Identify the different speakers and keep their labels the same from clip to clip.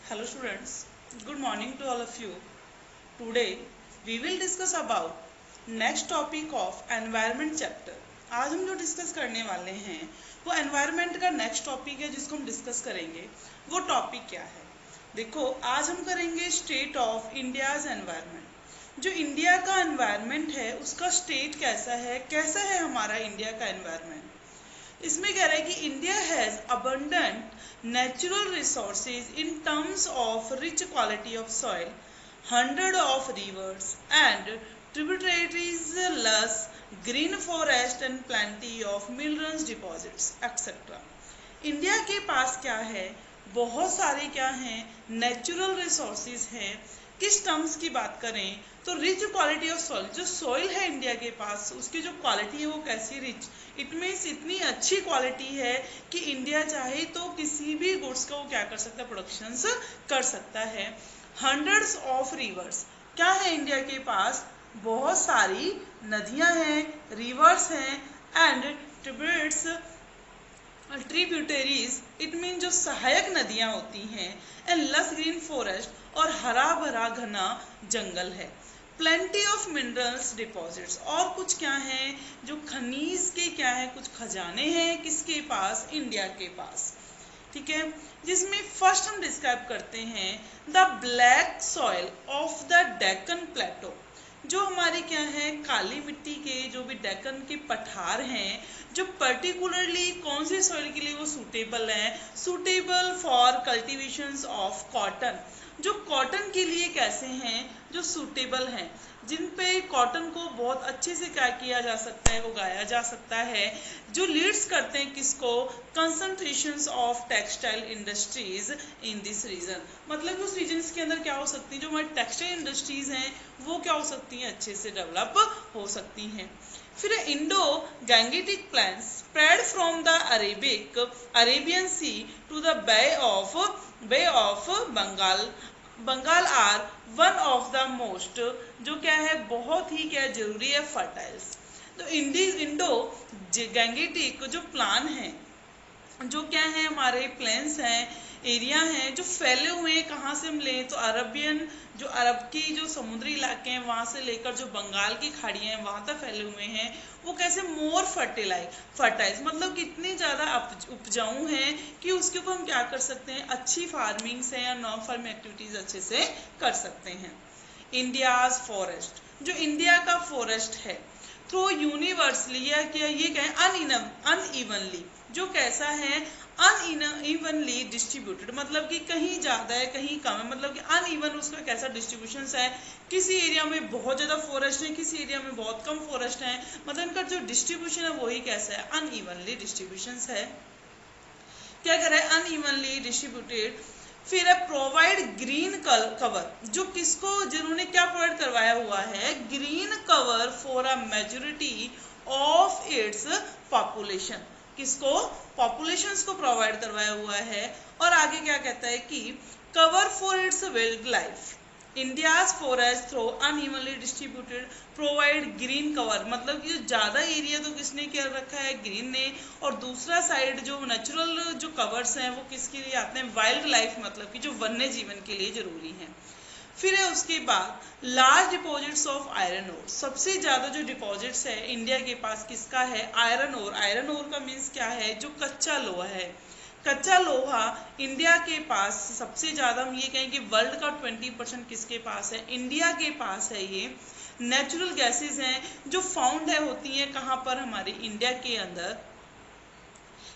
Speaker 1: Hello students, good morning to all of you. Today we will discuss about next topic of environment chapter. आज हम जो discuss करने वाले हैं वो एनवायरनमेंट का नेक्स्ट टॉपिक है जिसको हम डिस्कस करेंगे। वो टॉपिक क्या है? देखो, आज हम करेंगे स्टेट ऑफ इंडियाज एनवायरनमेंट। जो इंडिया का एनवायरनमेंट है उसका स्टेट कैसा है हमारा इंडिया का एनवायरनमेंट। इसमें कह रहा है कि India has abundant natural resources in terms of rich quality of soil, hundred of rivers and tributaries, lush green forest and plenty of minerals deposits etcetera. India के पास क्या है? बहुत सारे क्या हैं? नेचुरल रिसोर्सेज हैं। किस टर्म्स की बात करें तो रिच क्वालिटी ऑफ सॉइल, जो सॉइल है इंडिया के पास उसकी जो क्वालिटी है वो कैसी रिच, इट मीन्स इतनी अच्छी क्वालिटी है कि इंडिया चाहे तो किसी भी गुड्स का वो क्या कर सकता है, प्रोडक्शंस कर सकता है। हंड्रेड्स ऑफ रिवर्स, क्या है इंडिया के पास? बहुत सारी नदियां हैं, रिवर्स हैं, एंड ट्रिब्यूटरीज, इट मीन जो सहायक नदियां होती हैं, एंड लस ग्रीन फॉरेस्ट, और हरा भरा घना जंगल है। प्लेंटी ऑफ मिनरल्स डिपॉजिट्स, और कुछ क्या है जो खनिज के क्या है, कुछ खजाने हैं किसके पास? इंडिया के पास। ठीक है, जिसमें फर्स्ट हम डिस्क्राइब करते हैं the black soil of the Deccan plateau. जो हमारी क्या है, काली मिट्टी के जो भी डेक्कन के पठार हैं, जो पर्टिकुलरली कौन से सॉइल के लिए वो सूटेबल हैं? Suitable for cultivations of cotton. जो कॉटन के लिए कैसे हैं? जो सूटेबल हैं, जिन पे कॉटन को बहुत अच्छे से क्या किया जा सकता है, उगाया जा सकता है, जो लीड्स करते हैं किसको? Concentrations of textile industries in this region. मतलब उस रीजन के अंदर क्या हो सकती है, जो हमारी टेक्सटाइल इंडस्ट्रीज हैं वो क्या हो सकती हैं, अच्छे से डेवलप हो सकती हैं। फिर Indo Gangetic plans spread from the Arabian sea to the bay of Bengal are one of the most, जो क्या है, बहुत ही क्या जरूरी है, फर्टाइल्स। तो इंडो गैंगेटिक जो प्लान है, जो क्या है, हमारे प्लेन्स हैं, एरिया हैं, जो फैले हुए हैं, कहाँ से हम लें तो अरबियन, जो अरब की जो समुद्री इलाके हैं वहाँ से लेकर जो बंगाल की खाड़ियाँ हैं वहाँ तक फैले हुए हैं, वो कैसे मोर फर्टाइल्स, मतलब कितने ज़्यादा उपजाऊ हैं कि उसके ऊपर हम क्या कर सकते हैं, अच्छी फार्मिंग से या नॉन फार्मिंग एक्टिविटीज़ अच्छे से कर सकते हैं। इंडियाज फॉरेस्ट, जो इंडिया का फॉरेस्ट है, थ्रो यूनिवर्सली या क्या ये कहें अनइवनली, जो कैसा है, अनइवनली डिस्ट्रीब्यूटेड, मतलब कि कहीं ज़्यादा है कहीं कम है, मतलब कि अनइवन उसका कैसा डिस्ट्रीब्यूशन है। किसी एरिया में बहुत ज़्यादा फॉरेस्ट है, किसी एरिया में बहुत कम फॉरेस्ट है, मतलब इनका जो डिस्ट्रीब्यूशन है वही कैसा है, अनइवनली डिस्ट्रीब्यूशन है। क्या कर रहा है, अनइवनली डिस्ट्रीब्यूटेड। फिर है प्रोवाइड ग्रीन कवर, जो किसको, जिन्होंने क्या प्रोवाइड करवाया हुआ है, green cover for a majority of its population, किसको, पॉपुलेशंस को प्रोवाइड करवाया हुआ है। और आगे क्या कहता है कि cover for its wild life, India's forest throw unevenly distributed provide green cover, मतलब कि जो ज़्यादा एरिया तो किसने क्या रखा है, ग्रीन ने, और दूसरा साइड जो नेचुरल जो कवर्स हैं वो किसके लिए आते हैं, वाइल्ड लाइफ, मतलब कि जो वन्य जीवन के लिए जरूरी हैं। फिर है उसके बाद large deposits of iron ore, सबसे ज़्यादा जो डिपॉजिट्स है इंडिया के पास किसका है, आयरन ओर। आयरन ओर का मीन्स क्या है, जो कच्चा लोहा है, कच्चा लोहा इंडिया के पास सबसे ज़्यादा, हम ये कहें कि वर्ल्ड का 20% किसके पास है, इंडिया के पास है। ये नेचुरल गैसेस हैं जो फाउंड है, होती हैं कहाँ पर, हमारे इंडिया के अंदर।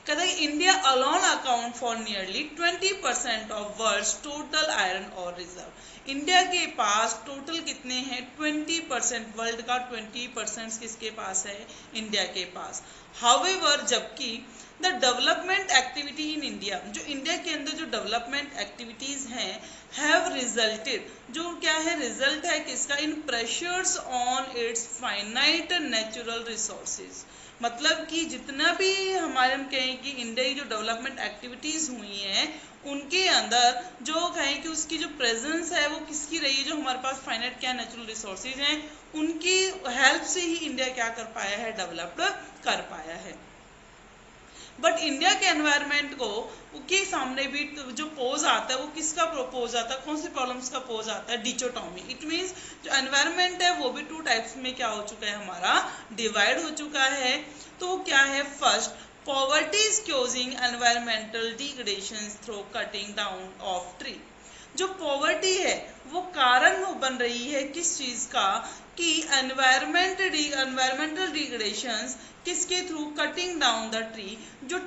Speaker 1: कहता है India alone account for nearly 20% of world's total iron और रिजर्व। इंडिया के पास टोटल कितने हैं, 20%, वर्ल्ड का 20% किसके पास है, इंडिया के पास। हाउएवर, जबकि the development activity in India, जो इंडिया के अंदर जो डेवलपमेंट एक्टिविटीज हैं, हैव रिजल्टेड, जो क्या है, रिजल्ट है किसका, in pressures on its finite natural resources, मतलब कि जितना भी हमारे हम कहें कि इंडिया की जो डेवलपमेंट एक्टिविटीज हुई हैं उनके अंदर जो कहें कि उसकी जो प्रेजेंस है वो किसकी रही है, जो हमारे पास फाइनाइट क्या नेचुरल रिसोर्सेज हैं उनकी हेल्प से ही इंडिया क्या कर पाया है, डेवलप्ड कर पाया है। बट इंडिया के एनवायरनमेंट को के सामने भी जो पोज आता है वो किसका पोज आता है, कौन सी प्रॉब्लम्स का पोज आता है, डिचोटॉमी। इट मीन्स जो एनवायरनमेंट है वो भी 2 टाइप्स में क्या हो चुका है, हमारा डिवाइड हो चुका है। तो क्या है, first, poverty is causing environmental degradation through cutting down of tree. जो पॉवर्टी है वो कारण बन रही है किस चीज का, कि एनवायरमेंटल डिग्रेडेशंस किसके through, cutting down the tree. जो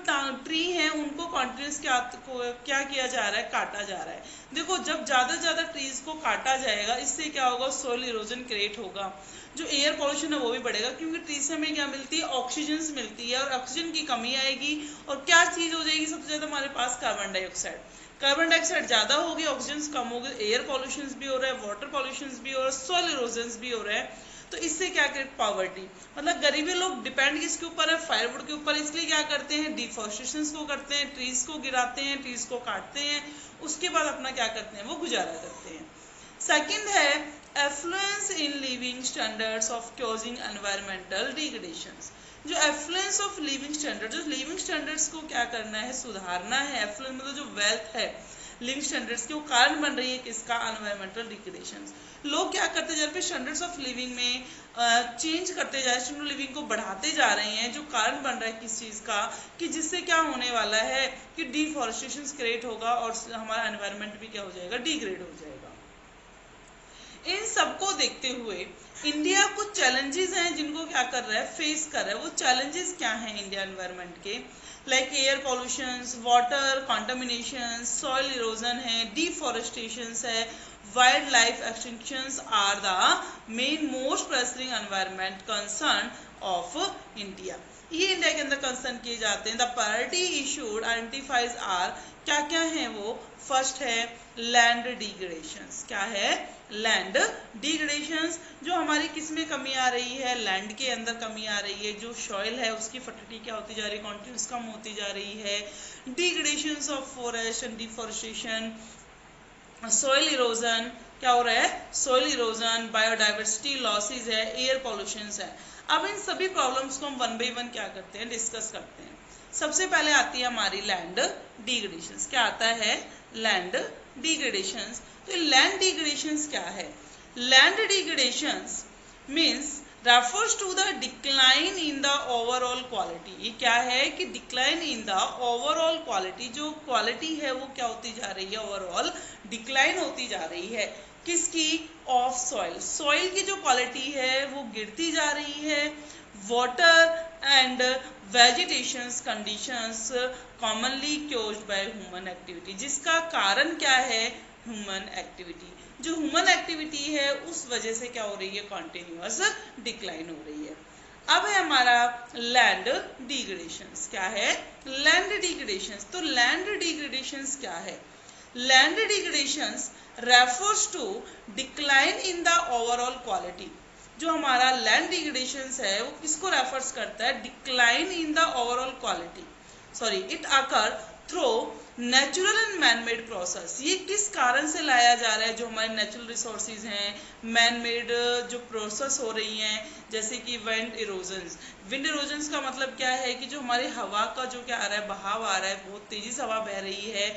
Speaker 1: ट्री है उनको कॉन्टिन्यूस क्या किया जा रहा है, काटा जा रहा है। देखो जब ज़्यादा ज़्यादा ट्रीज को काटा जाएगा इससे क्या होगा, सोइल इरोजन क्रिएट होगा, जो एयर पॉल्यूशन है वो भी बढ़ेगा, क्योंकि ट्री से हमें क्या मिलती है, ऑक्सीजन मिलती है, और ऑक्सीजन की कमी आएगी और क्या चीज़ हो जाएगी सबसे ज़्यादा हमारे पास, कार्बन डाइऑक्साइड। कार्बन डाइऑक्साइड ज़्यादा होगी, ऑक्सीजन कम होगी, एयर पॉल्यूशन भी हो रहा है, वाटर पॉल्यूशन भी हो रहा है, सोइल इरोजन भी हो रहा है। तो इससे क्या करें, पॉवर्टी, मतलब गरीबी लोग डिपेंड किसके ऊपर है, फायरवुड के ऊपर। इसलिए क्या करते हैं, डिफॉरेस्टेशन को करते हैं, ट्रीज को गिराते हैं, ट्रीज को काटते हैं, उसके बाद अपना क्या करते हैं, वो गुजारा करते हैं। सेकंड है affluence in living standards of causing environmental degradations. जो एफ्लुएंस ऑफ लिविंग स्टैंडर्ड, जो लिविंग स्टैंडर्ड्स को क्या करना है, सुधारना है। एफ्लुएंस मतलब जो वेल्थ है लिविंग स्टैंडर्ड्स के, वो कारण बन रही है किसका, एनवायरमेंटल डिग्रेडेशंस। लोग क्या करते जा रहे हैं, स्टैंडर्ड्स ऑफ लिविंग में चेंज करते जा रहे हैं, स्टैंडर्ड लिविंग को बढ़ाते जा रहे हैं, जो कारण बन रहा है किस चीज़ का, कि जिससे क्या होने वाला है कि डिफॉरेस्टेशन क्रिएट होगा और हमारा एनवायरनमेंट भी क्या हो जाएगा, डिग्रेड हो जाएगा। इन सबको देखते हुए इंडिया कुछ चैलेंजेस हैं जिनको क्या कर रहा है, फेस कर रहा है। वो चैलेंजेस क्या हैं इंडिया एनवायरनमेंट के, like air pollution, water contamination, soil erosion है, डिफॉरेस्टेशन है, wild life extinctions are the main most pressing environment concern of India. ये इंडिया के अंदर कंसर्न किए जाते हैं। The priority issued identifies are, क्या क्या है वो, फर्स्ट है लैंड डिग्रेडेशंस। क्या है, लैंड डिग्रेडेशंस। जो हमारी किस में कमी आ रही है, लैंड के अंदर कमी आ रही है, जो सॉइल है उसकी फर्टिलिटी क्या होती जा रही है, कॉन्टिन्यूस कम होती जा रही है। डिग्रेडेशंस of forest and deforestation, soil erosion, क्या हो रहा है, सॉइल इरोजन, बायोडाइवर्सिटी लॉसेज है, एयर पॉल्यूशन है। अब इन सभी प्रॉब्लम्स को हम 1 बाय 1 क्या करते हैं, डिस्कस करते हैं। सबसे पहले आती है हमारी लैंड डिग्रेडेशंस। क्या आता है, लैंड डिग्रेडेशंस। तो लैंड डिग्रेडेशंस क्या है, land degradations means refers to the decline in the overall quality. ये क्या है कि decline in the overall quality, जो क्वालिटी है वो क्या होती जा रही है, ओवरऑल डिक्लाइन होती जा रही है, किसकी, ऑफ सॉइल। सॉइल की जो क्वालिटी है वो गिरती जा रही है। Water and vegetations conditions commonly caused by human activity, जिसका कारण क्या है, ह्यूमन एक्टिविटी। जो ह्यूमन एक्टिविटी है उस वजह से क्या हो रही है, कॉन्टिन्यूअस डिक्लाइन हो रही है। अब है हमारा लैंड डिग्रेडेशंस। क्या है, लैंड डिग्रेडेशंस। तो लैंड डिग्रेडेशंस क्या है, land degradations refers to decline in the overall quality. जो हमारा लैंड डिग्रेडेशंस है वो किसको रेफर्स करता है, decline in the overall quality, sorry, it occur through natural and man made process. ये किस कारण से लाया जा रहा है, जो हमारे नेचुरल रिसोर्सेज हैं, मैन मेड जो प्रोसेस हो रही हैं, जैसे कि विंड इरोजन्स। विंड इरोजन्स का मतलब क्या है कि जो हमारे हवा का जो क्या आ रहा है, बहाव आ रहा है, बहुत तेजी से हवा बह रही है।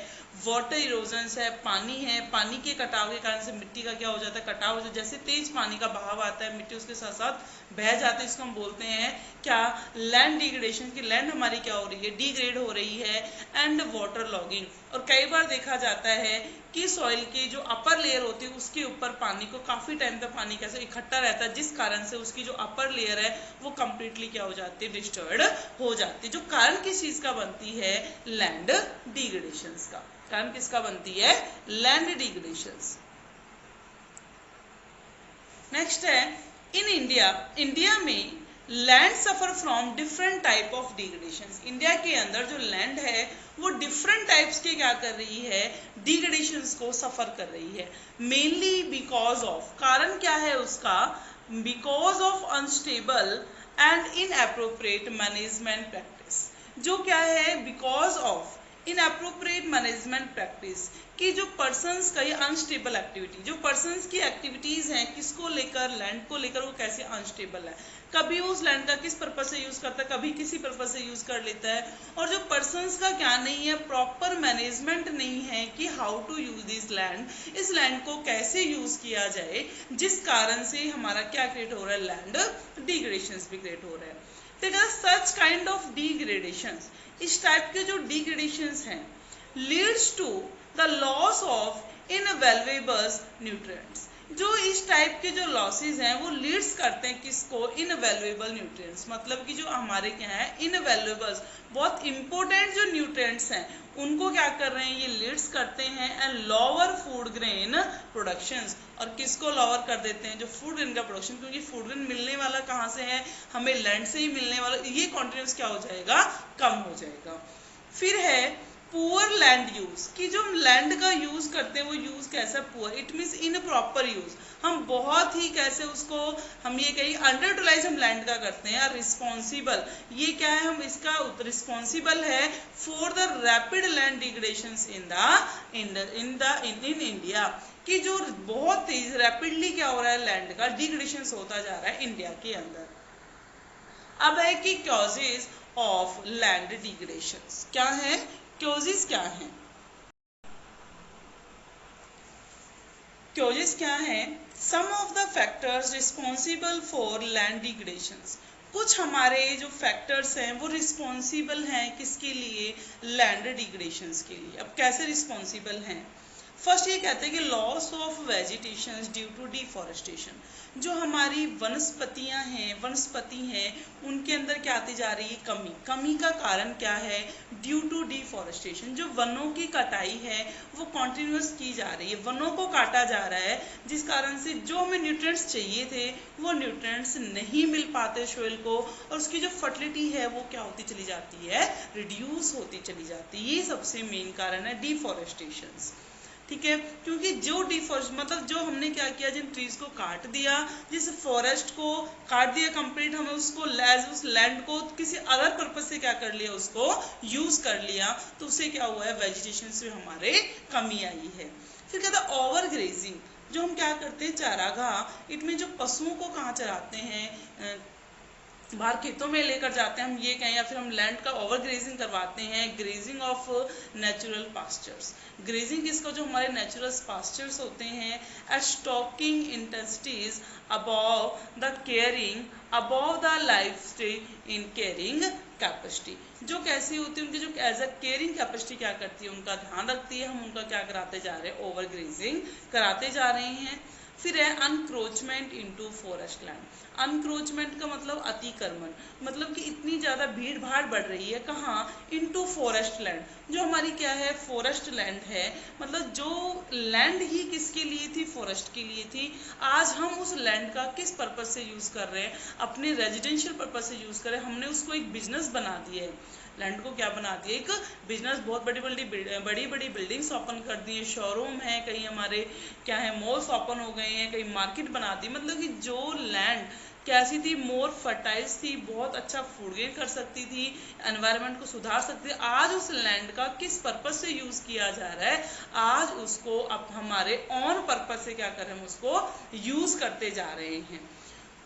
Speaker 1: वाटर इरोजन्स है, पानी के कटाव के कारण से मिट्टी का क्या हो जाता है, कटाव हो जाता है। जैसे तेज पानी का बहाव आता है, मिट्टी उसके साथ साथ बह जाती है, इसको हम बोलते हैं क्या, लैंड डिग्रेडेशन। की लैंड हमारी क्या हो रही है, डिग्रेड हो रही है। एंड वाटर लॉगिंग, और कई बार देखा जाता है कि सॉइल की जो अपर लेयर होती है उसके ऊपर पानी को काफी टाइम तक पानी कैसे इकट्ठा रहता है, जिस कारण से उसकी जो अपर लेयर है वो कंप्लीटली क्या हो जाती है, डिस्टर्ब हो जाती है। जो कारण किस चीज का बनती है, लैंड डिग्रेडेशंस का। कारण किसका बनती है, लैंड डिग्रेडेशंस। नेक्स्ट है इन इंडिया में land suffer from different type of डिग्रेडेशंस। India के अंदर जो लैंड है वो डिफरेंट टाइप्स के क्या कर रही है, डिग्रेडेशंस को सफर कर रही है। मेनली बिकॉज ऑफ, कारण क्या है उसका, because of unstable and inappropriate management practice. जो क्या है, because of inappropriate management practice कि जो पर्सन्स का ये अनस्टेबल एक्टिविटी, जो पर्सन्स की एक्टिविटीज हैं किसको लेकर, लैंड को लेकर, वो कैसे अनस्टेबल है, कभी वो उस लैंड का किस पर्पज से यूज करता है, कभी किसी पर्पज से यूज कर लेता है, और जो पर्सन्स का क्या नहीं है, प्रॉपर मैनेजमेंट नहीं है कि how to use this land, इस लैंड को कैसे यूज किया जाए, जिस कारण से हमारा क्या क्रिएट हो रहा है, लैंड डिग्रेडेशन भी क्रिएट हो रहा है। सच काइंड ऑफ डिग्रेडेशन, इस टाइप के जो डिग्रेडेशंस हैं, leads to the loss of invaluable nutrients, जो इस टाइप के जो लॉसेस हैं वो लीड्स करते हैं किसको, इनवैल्युएबल न्यूट्रिएंट्स, मतलब कि जो हमारे क्या है, इनवैल्युएबल, बहुत इंपॉर्टेंट जो न्यूट्रिएंट्स हैं उनको क्या कर रहे हैं, ये लीड्स करते हैं, and lower food grain productions, और किसको लोअर कर देते हैं, जो फूड ग्रेन का प्रोडक्शन, क्योंकि फूड ग्रेन मिलने वाला कहाँ से है, हमें लैंड से ही मिलने वाला, ये कॉन्टिन्यूस क्या हो जाएगा, कम हो जाएगा। फिर है पुअर लैंड यूज, कि जो हम लैंड का यूज करते हैं वो यूज कैसा, poor, it means in proper use, हम बहुत ही कैसे उसको, हम ये कहीं अंडर यूटिलाइज हम लैंड का करते हैं। रिस्पॉन्सिबल, ये क्या है, हम इसका रिस्पॉन्सिबल है for the rapid land degradation in India, कि जो बहुत तेज रैपिडली क्या हो रहा है, लैंड का डिग्रेडेशन होता जा रहा है इंडिया के अंदर। अब है कि कॉजेज ऑफ लैंड डिग्रेडेशन क्या है, कॉजेज क्या हैं, कॉजेज क्या हैं, some of the factors responsible for land degradations, कुछ हमारे जो फैक्टर्स हैं वो रिस्पॉन्सिबल हैं किसके लिए, लैंड डिग्रेडेशंस के लिए। अब कैसे रिस्पॉन्सिबल हैं, फर्स्ट ये कहते हैं कि loss of vegetation due to deforestation, जो हमारी वनस्पतियां हैं, वनस्पति हैं, उनके अंदर क्या आती जा रही है, कमी, कमी का कारण क्या है, ड्यू टू डिफॉरेस्टेशन, जो वनों की कटाई है वो कॉन्टिन्यूस की जा रही है, वनों को काटा जा रहा है, जिस कारण से जो हमें न्यूट्रिएंट्स चाहिए थे वो न्यूट्रिएंट्स नहीं मिल पाते सोइल को, और उसकी जो फर्टिलिटी है वो क्या होती चली जाती है, रिड्यूस होती चली जाती है। ये सबसे मेन कारण है डिफॉरेस्टेशन, ठीक है, क्योंकि जो डिफॉरेस्ट मतलब जो हमने क्या किया, जिन ट्रीज को काट दिया, जिस फॉरेस्ट को काट दिया कंप्लीट, हमें उसको उस लैंड को किसी अदर पर्पज से क्या कर लिया, उसको यूज कर लिया, तो उससे क्या हुआ है, वेजिटेशन से हमारे कमी आई है। फिर कहता है ओवर ग्रेजिंग, जो हम क्या करते हैं, चारागाह, इनमें जो पशुओं को कहाँ चराते हैं, बाहर खेतों में लेकर जाते हैं हम ये कहें, या फिर हम लैंड का ओवर ग्रेजिंग करवाते हैं, grazing of natural pastures, grazing किसका, जो हमारे नेचुरल पास्चर्स होते हैं, at stocking intensities above the caring, above the life stage in caring capacity, जो कैसी होती है उनकी, जो एज अ केयरिंग कैपेसिटी क्या करती है, उनका ध्यान रखती है, हम उनका क्या कराते जा रहे हैं, ओवर ग्रेजिंग कराते जा रहे हैं। फिर है अनक्रोचमेंट इनटू फॉरेस्ट लैंड, अनक्रोचमेंट का मतलब अतिक्रमण, मतलब कि इतनी ज़्यादा भीड़ भाड़ बढ़ रही है, कहाँ, इनटू फॉरेस्ट लैंड, जो हमारी क्या है, फॉरेस्ट लैंड है, मतलब जो लैंड ही किसके लिए थी, फॉरेस्ट के लिए थी, आज हम उस लैंड का किस पर्पज से यूज़ कर रहे हैं, अपने रेजिडेंशियल पर्पज से यूज़ कर रहे हैं, हमने उसको एक बिजनेस बना दिया है, लैंड को क्या बना दिया, एक बिजनेस, बहुत बड़ी बड़ी बिल्डिंग्स ओपन कर दी है, शोरूम है, कहीं हमारे क्या है, मॉल्स ओपन हो गए हैं, कहीं मार्केट बना दी, मतलब कि जो लैंड कैसी थी, मोर फर्टाइल थी, बहुत अच्छा फूड गेन कर सकती थी, एनवायरनमेंट को सुधार सकती थी, आज उस लैंड का किस पर्पज से यूज किया जा रहा है, आज उसको अब हमारे ऑन पर्पज से क्या कर रहे हैं, हम उसको यूज करते जा रहे हैं।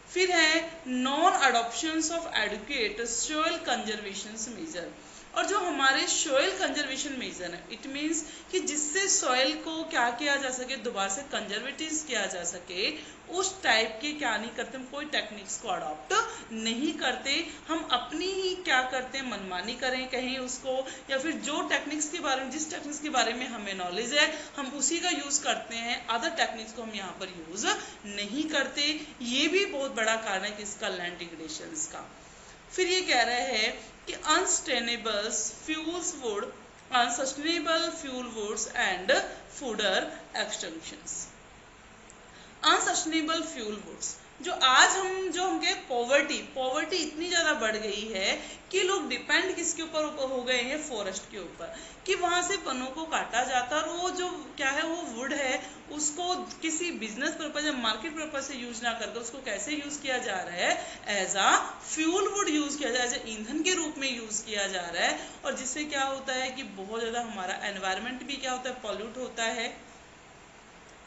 Speaker 1: फिर है non adoptions of adequate soil conservation measure, और जो हमारे सॉइल कंजर्वेशन मेजर है, इट मीन्स कि जिससे सॉइल को क्या किया जा सके, दोबारा से कंजर्वेटिव किया जा सके, उस टाइप के क्या नहीं करते, हम कोई टेक्निक्स को अडॉप्ट नहीं करते, हम अपनी ही क्या करते हैं, मनमानी करें कहीं उसको, या फिर जो टेक्निक्स के बारे में, जिस टेक्निक्स के बारे में हमें नॉलेज है हम उसी का यूज करते हैं, अदर टेक्निक्स को हम यहाँ पर यूज नहीं करते। ये भी बहुत बड़ा कारण है किसका, लैंड डिग्रेडेशन का। फिर ये कह रहे हैं कि unsustainable fuels wood, unsustainable fuel woods and fodder extensions, unsustainable fuel woods, जो आज हम कहे पॉवर्टी इतनी ज़्यादा बढ़ गई है कि लोग डिपेंड किसके ऊपर हो गए हैं, फॉरेस्ट के ऊपर, कि वहां से वनों को काटा जाता है और वो जो क्या है वो वुड है उसको किसी बिजनेस पर्पज या मार्केट पर्पज से यूज ना करके उसको कैसे यूज किया जा रहा है, as a fuel wood use किया जा रहा है, एज ईंधन के रूप में यूज किया जा रहा है। और जिससे क्या होता है कि बहुत ज़्यादा हमारा एनवायरमेंट भी क्या होता है, पॉल्यूट होता है।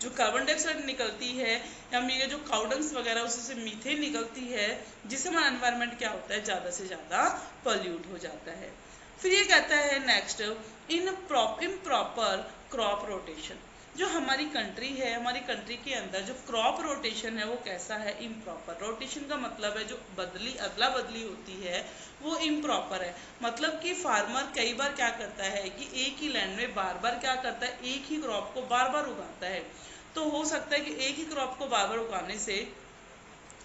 Speaker 1: जो कार्बन डाइऑक्साइड निकलती है या ये जो काउडंग्स वगैरह उससे मीथेन निकलती है, जिससे हमारा एनवायरनमेंट क्या होता है, ज़्यादा से ज़्यादा पॉल्यूट हो जाता है। फिर ये कहता है नेक्स्ट, इम्प्रॉपर क्रॉप रोटेशन। जो हमारी कंट्री है, हमारी कंट्री के अंदर जो क्रॉप रोटेशन है वो कैसा है, इम्प्रॉपर। रोटेशन का मतलब है जो अदला बदली होती है वो इम्प्रॉपर है। मतलब कि फार्मर कई बार क्या करता है कि एक ही लैंड में बार बार क्या करता है, एक ही क्रॉप को बार बार उगाता है। तो हो सकता है कि एक ही क्रॉप को बार बार उगाने से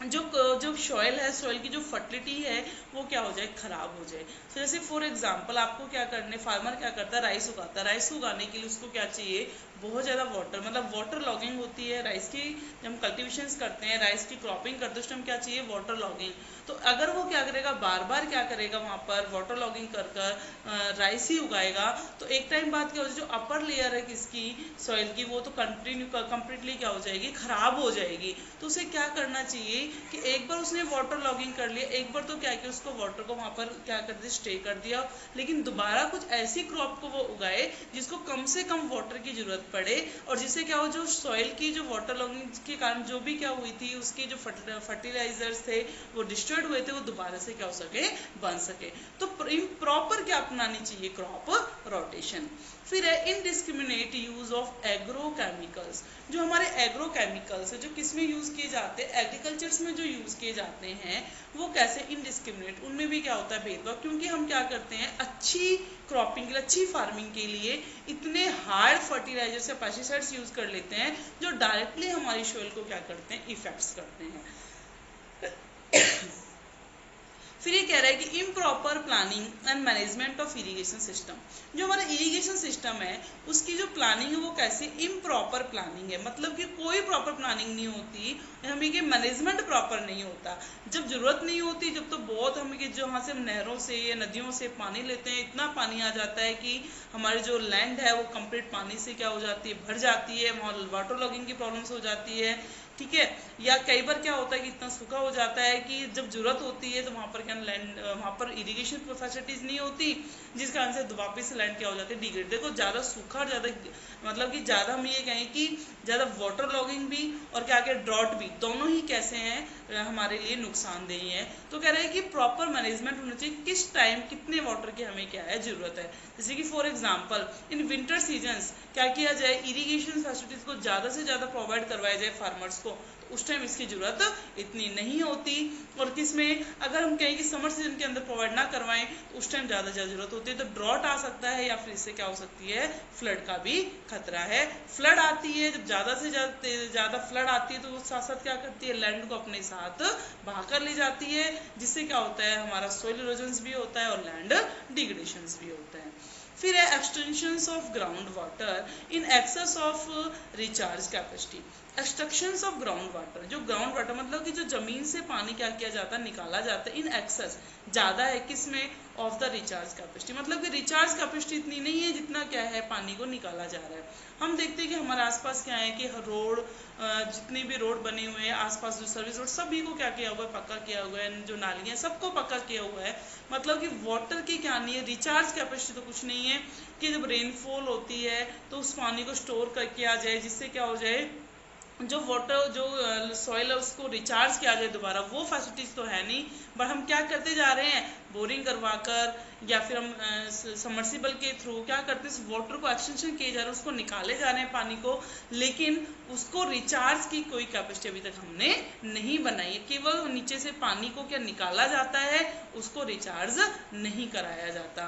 Speaker 1: जो सॉइल है, सॉइल की जो फर्टिलिटी है वो क्या हो जाए, खराब हो जाए। तो जैसे फॉर एग्जांपल आपको क्या करने, फार्मर क्या करता है, राइस उगाता है। राइस उगाने के लिए उसको क्या चाहिए, बहुत ज़्यादा वाटर, मतलब वाटर लॉगिंग होती है राइस की। जब हम कल्टिवेशन करते हैं, राइस की क्रॉपिंग करते हैं, उस टाइम क्या चाहिए, वाटर लॉगिंग। तो अगर वो क्या करेगा, बार बार क्या करेगा, वहाँ पर वाटर लॉगिंग कर राइस ही उगाएगा, तो एक टाइम बाद क्या हो जाए, जो अपर लेयर है किसकी, सॉइल की, वो तो कंप्लीटली क्या हो जाएगी, खराब हो जाएगी। तो उसे क्या करना चाहिए कि एक बार उसने वाटर लॉगिंग कर लिया, एक बार तो क्या किया, उसको वाटर को वहाँ पर क्या कर दिया, स्टे कर दिया, लेकिन दोबारा कुछ ऐसी क्रॉप को वो उगाए जिसको कम से कम वाटर की जरूरत पड़े, और जिससे क्या हो, जो सॉइल की जो वाटर लॉगिंग के कारण जो भी क्या हुई थी, उसके जो फर्टिलाइजर्स थे वो डिस्ट्रॉयड हुए थे, वो दोबारा से क्या हो सके, बन सके। तो प्रॉपर क्या अपनानी चाहिए, क्रॉप रोटेशन। फिर है इनडिस्क्रिमिनेट यूज ऑफ एग्रोकेमिकल्स। जो हमारे एग्रोकेमिकल्स है जो किसमें यूज किए जाते हैं, एग्रीकल्चर्स में जो यूज किए जाते हैं, वो कैसे, इनडिस्क्रिमिनेट, उनमें भी क्या होता है, भेदभाव। क्योंकि हम क्या करते हैं, अच्छी क्रॉपिंग के लिए, अच्छी फार्मिंग के लिए इतने हार्ड फर्टिलाइजर्स या पेस्टिसाइड्स यूज कर लेते हैं जो डायरेक्टली हमारी सॉइल को क्या करते हैं, इफेक्ट्स करते हैं। फिर ये कह रहा है कि improper planning and management of irrigation system. जो हमारा इरिगेशन सिस्टम है उसकी जो प्लानिंग है वो कैसे, इम्प्रॉपर प्लानिंग है। मतलब कि कोई प्रॉपर प्लानिंग नहीं होती, हमें कि मैनेजमेंट प्रॉपर नहीं होता। जब जरूरत नहीं होती, जब तो बहुत हमें कि जो वहाँ से हम नहरों से या नदियों से पानी लेते हैं, इतना पानी आ जाता है कि हमारी जो लैंड है वो कंप्लीट पानी से क्या हो जाती है, भर जाती है, वहाँ वाटर लॉगिंग की प्रॉब्लम्स हो जाती है, ठीक है। या कई बार क्या होता है कि इतना सूखा हो जाता है कि जब जरूरत होती है तो वहाँ पर क्या लैंड, वहाँ पर इरिगेशन फैसिलिटीज नहीं होती, जिस कारण से वापस से लैंड क्या हो जाती है, डिग्रेड। देखो ज़्यादा सूखा और ज़्यादा, मतलब कि ज़्यादा हम ये कहें कि ज़्यादा वाटर लॉगिंग भी और क्या क्या ड्रॉट भी, दोनों ही कैसे हैं, हमारे लिए नुकसानदेही है। तो कह रहे हैं कि प्रॉपर मैनेजमेंट होना चाहिए, किस टाइम कितने वाटर की हमें क्या है जरूरत है। जैसे कि for example in winter seasons क्या किया जाए, इरिगेशन फैसिलिटीज को ज़्यादा से ज़्यादा प्रोवाइड करवाया जाए फार्मर्स को, तो उस टाइम इसकी जरूरत इतनी नहीं होती। और किसमें, अगर हम कहें कि समर सीजन के अंदर प्रोवाइड ना करवाएं तो उस टाइम ज़्यादा जरूरत होती है, तो ड्रॉट आ सकता है, या फिर इससे क्या हो सकती है, फ्लड का भी खतरा है। फ्लड आती है, जब ज़्यादा से ज़्यादा फ्लड आती है तो वो साथ साथ क्या करती है, लैंड को अपने साथ बहा कर ले जाती है, जिससे क्या होता है, हमारा सॉइल इरोजन भी होता है और लैंड डिग्रेडेशन भी होता है। फिर है extensions of ground water in excess of recharge capacity. Extractions of ground water, जो ग्राउंड वाटर मतलब कि जो जमीन से पानी क्या किया जाता है, निकाला जाता है, इन एक्सेस, ज़्यादा है किसमें, ऑफ द रिचार्ज कैपेसिटी। मतलब कि रिचार्ज कैपेसिटी इतनी नहीं है जितना क्या है, पानी को निकाला जा रहा है। हम देखते हैं कि हमारे आसपास क्या है कि रोड, जितने भी रोड बने हुए हैं आसपास, जो सर्विस रोड, सभी को क्या किया हुआ है, पक्का किया हुआ है, जो नालियाँ सबको पक्का किया हुआ है। मतलब कि वाटर की क्या नहीं है, रिचार्ज कैपेसिटी तो कुछ नहीं है कि जब रेनफॉल होती है तो उस पानी को स्टोर करके आ जाए, जिससे क्या हो जाए, जो वाटर जो सॉइल है उसको रिचार्ज किया जाए दोबारा, वो फैसिलिटीज तो है नहीं। बट हम क्या करते जा रहे हैं, बोरिंग करवा कर या फिर हम सबमर्सिबल के थ्रू क्या करते हैं, वाटर को एक्सटेंशन किए जा रहे हैं, उसको निकाले जा रहे हैं पानी को, लेकिन उसको रिचार्ज की कोई कैपेसिटी अभी तक हमने नहीं बनाई है। केवल नीचे से पानी को क्या निकाला जाता है, उसको रिचार्ज नहीं कराया जाता।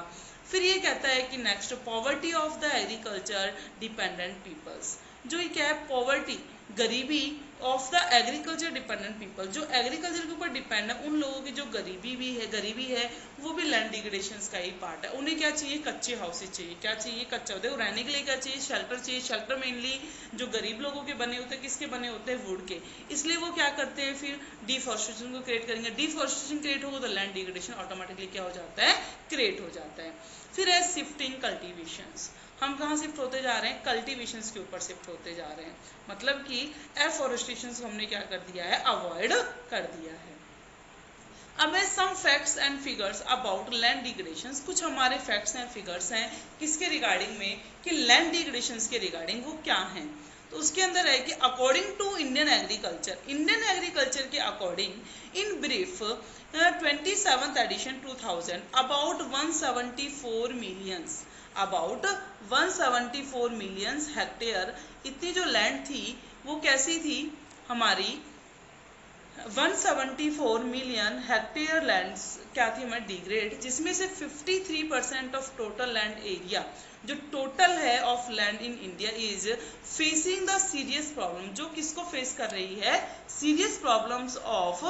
Speaker 1: फिर ये कहता है कि next, poverty of the agriculture dependent peoples. जो ये क्या है, पॉवर्टी, गरीबी of the agriculture dependent people, जो एग्रीकल्चर के ऊपर डिपेंड है उन लोगों की जो गरीबी है वो भी लैंड डिग्रेडेशन का ही पार्ट है। उन्हें क्या चाहिए, कच्चे हाउसेज चाहिए। क्या चाहिए, कच्चा, देखो रहने के लिए क्या चाहिए, शेल्टर चाहिए। शेल्टर मेनली जो गरीब लोगों के बने होते हैं, किसके बने होते हैं, वुड के। इसलिए वो क्या करते हैं, फिर डिफॉरेस्टेशन को क्रिएट करेंगे। डिफॉरेस्टेशन क्रिएट होगा तो लैंड डिग्रेडेशन ऑटोमेटिकली क्या हो जाता है, क्रिएट हो जाता है। फिर है शिफ्टिंग कल्टीवेशंस, हम कहाँ शिफ्ट होते जा रहे हैं, कल्टीवेशंस के ऊपर शिफ्ट होते जा रहे हैं। मतलब कि एफॉरेस्टेशन को हमने क्या कर दिया है, अवॉइड कर दिया है। अब है some facts and figures about land degradations, कुछ हमारे फैक्ट्स एंड फिगर्स हैं किसके रिगार्डिंग में, कि लैंड डिग्रेडेशंस के रिगार्डिंग वो क्या हैं। तो उसके अंदर है कि अकॉर्डिंग टू इंडियन एग्रीकल्चर के according in brief 27th edition 2000 about 174 millions hectare इतनी जो लैंड थी वो कैसी थी हमारी, 174 मिलियन हेक्टेयर लैंड क्या थी हमारी, डिग्रेड, जिसमें से 53% ऑफ टोटल लैंड एरिया, जो टोटल है of land in India is facing the serious problem, जो किसको फेस कर रही है, सीरियस प्रॉब्लम्स ऑफ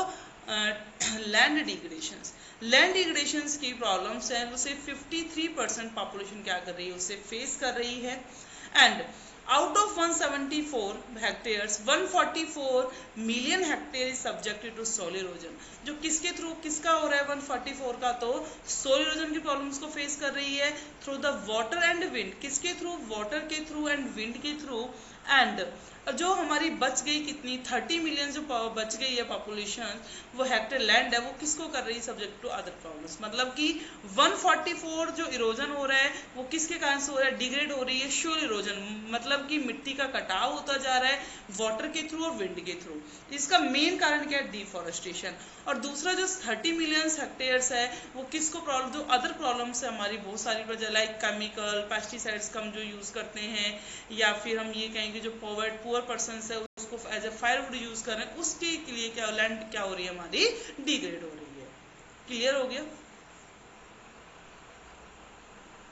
Speaker 1: लैंड डिग्रेडेशंस की प्रॉब्लम्स हैं, उसे 53% पॉपुलेशन क्या कर रही है, उसे फेस कर रही है। And out of 174 hectares 144 million hectare is subjected to soil erosion, जो किसके थ्रू, किसका हो रहा है 144 का, तो सोइल इरोजन की प्रॉब्लम्स को फेस कर रही है through the water and wind, किसके थ्रू, वाटर के थ्रू एंड विंड के थ्रू। एंड जो हमारी बच गई कितनी 30 मिलियन जो बच गई है पॉपुलेशन, वो हेक्टेयर लैंड है, वो किसको कर रही है, सब्जेक्ट टू अदर प्रॉब्लम्स। मतलब कि 144 जो इरोजन हो रहा है वो किसके कारण से हो रहा है, डिग्रेड हो रही है, सोइल इरोजन, मतलब कि मिट्टी का कटाव होता जा रहा है वाटर के थ्रू और विंड के थ्रू। इसका मेन कारण क्या है, डिफॉरेस्टेशन। और दूसरा जो 30 मिलियन हेक्टेयर्स है वो किसको प्रॉब्लम, जो अदर प्रॉब्लम्स है हमारी बहुत सारी वजह, लाइक केमिकल पेस्टिसाइड्स कम जो यूज करते हैं, या फिर हम ये कहेंगे जो पुअर पर्सन है उसको एज ए फायरवुड यूज कर रहे हैं, उसके लिए क्या लैंड क्या हो रही है हमारी, डिग्रेड हो रही है। क्लियर हो गया।